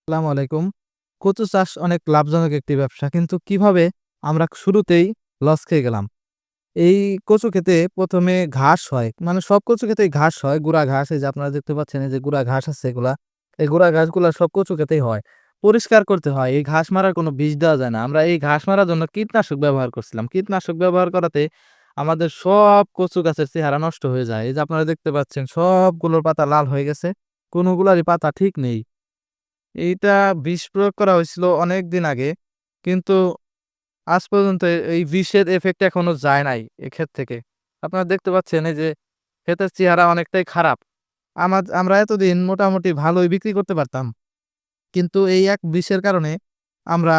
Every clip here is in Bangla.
আসসালামু আলাইকুম। কচু চাষ অনেক লাভজনক একটি ব্যবসা। কিন্তু কিভাবে আমরা শুরুতেই লস খেয়ে গেলাম। এই কচু ক্ষেতে ১ম এ ঘাস হয়। মানে সব কচু ক্ষেতেই ঘাস হয়। গুড়া ঘাস এই যে আপনারা দেখতে পাচ্ছেন এই যে গুড়া ঘাস আছে এগুলা। এই গুড়া ঘাসগুলা সব কচু ক্ষেতেই হয়। পরিষ্কার করতে হয়। এই ঘাস মারার কোনো বিষ দেওয়া যায় না। আমরা এই ঘাস মারার জন্য কীটনাশক ব্যবহার করছিলাম। কীটনাশক ব্যবহার করাতে আমাদের সব কচু গাছের চেহারা নষ্ট হয়ে যায়। এই যে আপনারা দেখতে পাচ্ছেন সবগুলোর পাতা লাল হয়ে গেছে। কোনগুলারই পাতা ঠিক নেই। এইটা বিষ প্রয়োগ করা হয়েছিল অনেকদিন আগে। কিন্তু আজ পর্যন্ত এই বিষের ইফেক্ট এখনো যায় নাই এ ক্ষেত থেকে। আপনারা দেখতে পাচ্ছেন এই যে ক্ষেতের চেহারা অনেকটাই খারাপ। আমরা এতদিন মোটামুটি ভালোই বিক্রি করতে পারতাম। কিন্তু এই এক বিষের কারণে আমরা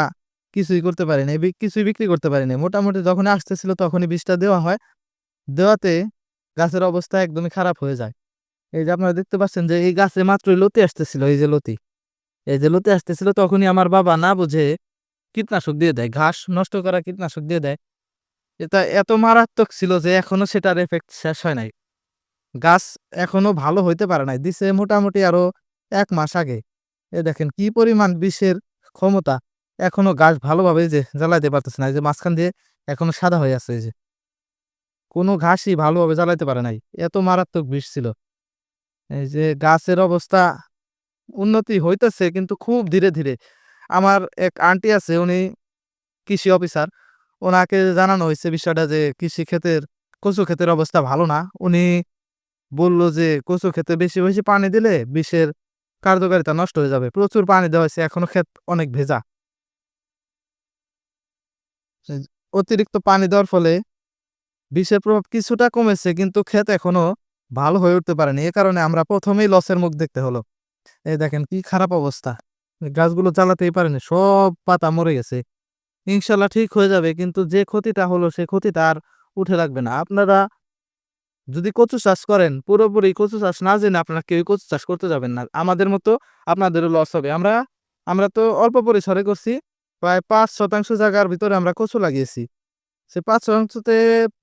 কিছুই করতে পারিনি। কিছুই বিক্রি করতে পারিনি। মোটামুটি যখনই আসতেছিল তখনই বিষটা দেওয়া হয়। দেওয়াতে গাছের অবস্থা একদমই খারাপ হয়ে যায়। এই যে আপনারা দেখতে পাচ্ছেন যে এই গাছে মাত্রই লতি আসতেছিল, এই যে লতি। এই যে লতি আসতেছিল তখনই আমার বাবা না বুঝে কীটনাশক দিয়ে দেয়। ঘাস নষ্ট করা কীটনাশক দিয়ে দেয়। এটা এত মারাত্মক ছিল যে এখনো সেটার ইফেক্ট শেষ হয় নাই। গাছ এখনো ভালো হইতে পারে নাই। দিছে মোটামুটি আরো ১ মাস আগে। দেখেন কি পরিমাণ বিষের ক্ষমতা। এখনো গাছ ভালোভাবে এই যে জ্বালাইতে পারতেছে না। এই যে মাঝখান দিয়ে এখনো সাদা হয়ে আছে এই যে। কোনো ঘাসই ভালোভাবে জ্বালাইতে পারে নাই। এত মারাত্মক বিষ ছিল। এই যে গাছের অবস্থা উন্নতি হইতেছে কিন্তু খুব ধীরে, ধীরে। আমার এক আন্টি আছে উনি কৃষি অফিসার। উনাকে জানানো হইছে বিষয়টা যে কৃষি ক্ষেতের কচু ক্ষেতের অবস্থা ভালো না। উনি বলল যে কচু ক্ষেতে বেশি, বেশি পানি দিলে বিষের কার্যকারিতা নষ্ট হয়ে যাবে। প্রচুর পানি দেওয়া হইছে এখনো ক্ষেত অনেক ভেজা। এজ অতিরিক্ত পানি দেওয়ার ফলে বিষের প্রভাব কিছুটা কমেছে কিন্তু ক্ষেত এখনো ভালো হয়ে উঠতে পারেনি। এ কারণে আমরা ১ম এই লসের মুখ দেখতে হলো। এই দেখেন কি খারাপ অবস্থা। গাছগুলো চালাতেই পারেনি। সব পাতা মরে গেছে। ইনশাআল্লাহ ঠিক হয়ে যাবে। কিন্তু যে ক্ষতিটা হলো সে ক্ষতিটা আর উঠে লাগবে না। আপনারা যদি কচু চাষ করেন, পুরোপুরি কচু চাষ না জেনে আপনারা কেউই কচু চাষ করতে যাবেন না। আমাদের মতো আপনাদেরও লস হবে। আমরা তো অল্প পরিসরে করছি। প্রায় ৫% জায়গার ভিতরে আমরা কচু লাগিয়েছি। সে ৫% তে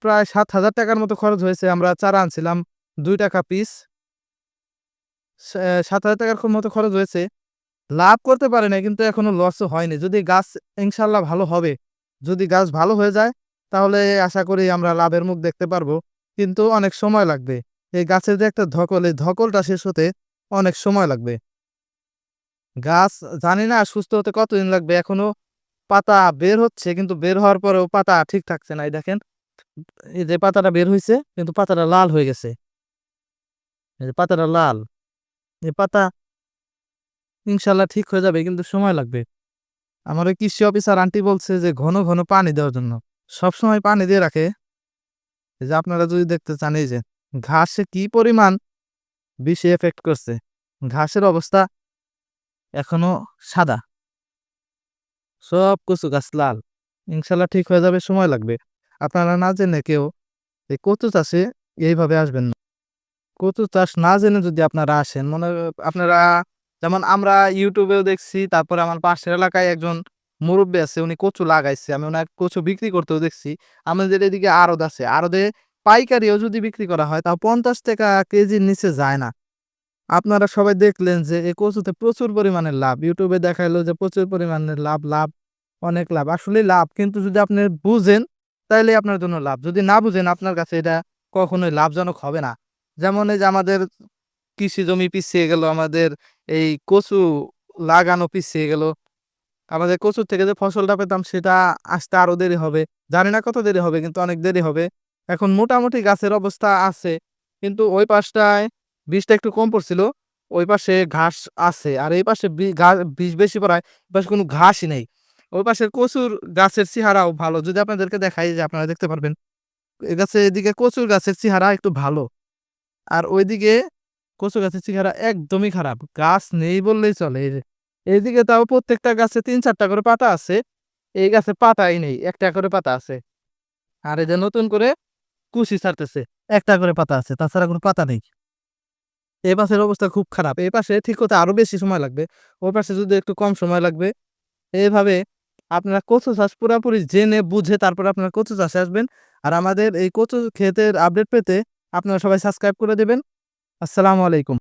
প্রায় ৳৭,০০০ র মতো খরচ হয়েছে। আমরা চারা আনছিলাম ৳২ পিস। ৳৭,০০০ মতো খরচ হয়েছে। লাভ করতে পারি নাই কিন্তু এখনো লসও হয়নি। যদি গাছ ইনশাআল্লাহ ভালো হবে। যদি গাছ ভালো হয়ে যায় তাহলে আশা করি আমরা লাভের মুখ দেখতে পারবো। কিন্তু অনেক সময় লাগবে। এই গাছের যে একটা ধকল, এই ধকলটা শেষ হতে অনেক সময় লাগবে। গাছ জানি না সুস্থ হতে কতদিন লাগবে। এখনো পাতা বের হচ্ছে কিন্তু বের হওয়ার পরেও পাতা ঠিক থাকছে না। এই দেখেন, এই যে পাতাটা বের হইছে কিন্তু পাতাটা লাল হয়ে গেছে। এই যে পাতাটা লাল। এই পাতা ইনশাআল্লাহ ঠিক হয়ে যাবে কিন্তু সময় লাগবে। আমার ওই কৃষি অফিসার আন্টি বলছে যে ঘন, ঘন পানি দেওয়ার জন্য। সবসময় পানি দিয়ে রাখে। এই যে আপনারা যদি দেখতে চান এই যে ঘাসে কি পরিমাণ বিষে এফেক্ট করছে। ঘাসের অবস্থা এখনো সাদা। সব কচু গাছ লাল। ইনশাআল্লাহ ঠিক হয়ে যাবে, সময় লাগবে। আপনারা না জেনে কেউ এই কচু চাষে এইভাবে আসবেন না। কচু চাষ না জেনে যদি আপনারা আসেন, আপনারা যেমন আমরা ইউটিউবেও দেখছি, তারপরে আমার পাশের এলাকায় একজন মুরুব্বি আছে, উনি কচু লাগাইছে। আমি উনার কচু বিক্রি করতেও দেখছি। আমাদের এদিকে আড়ত আছে। আড়তে পাইকারিও যদি বিক্রি করা হয় তাও ৳৫০ কেজির নিচে যায় না। আপনারা সবাই দেখলেন যে এই কচুতে প্রচুর পরিমাণে লাভ। ইউটিউবে দেখাইলো যে প্রচুর পরিমাণে লাভ, অনেক লাভ। আসলেই লাভ কিন্তু যদি আপনি বুঝেন তাইলেই আপনার জন্য লাভ। যদি না বুঝেন আপনার কাছে এটা কখনোই লাভজনক হবে না। যেমন এই যে আমাদের কৃষি জমি পিছিয়ে গেল, আমাদের এই কচু লাগানো পিছিয়ে গেল। আমাদের কচুর থেকে যে ফসলটা পেতাম সেটা আসতে আরো দেরি হবে। জানি না কত দেরি হবে কিন্তু অনেক দেরি হবে। এখন মোটামুটি গাছের অবস্থা আছে। কিন্তু ওই পাশটায় বীজটা একটু কম পড়ছিল। ওই পাশে ঘাস আছে। আর এই পাশে বীজ বেশি পড়ায় এই পাশে কোনো ঘাসই নেই। ওই পাশের কচুর গাছের চেহারাও ভালো। যদি আপনাদেরকে দেখাই যে আপনারা দেখতে পারবেন। এদিকে কচুর গাছের চেহারা একটু ভালো। আর ওইদিকে কচু গাছের চেহারা একদমই খারাপ। গাছ নেই বললেই চলে। এই যে এইদিকে তাও প্রত্যেকটা গাছে ৩-৪ টা করে পাতা আছে। এই গাছে পাতাই নেই। ১ টা করে পাতা আছে। আর এই যে নতুন করে কুশি ছাড়তেছে। ১ টা করে পাতা আছে। তাছাড়া কোনো পাতা নেই। এই পাশের অবস্থা খুব খারাপ। এই পাশে ঠিক হতে আরো বেশি সময় লাগবে। ওই পাশে যদি একটু কম সময় লাগবে। এভাবে আপনারা কচু চাষ পুরাপুরি জেনে বুঝে তারপরে আপনারা কচু চাষে আসবেন। আর আমাদের এই কচু ক্ষেতের আপডেট পেতে আপনারা সবাই সাবস্ক্রাইব করে দিবেন। আসসালামু আলাইকুম।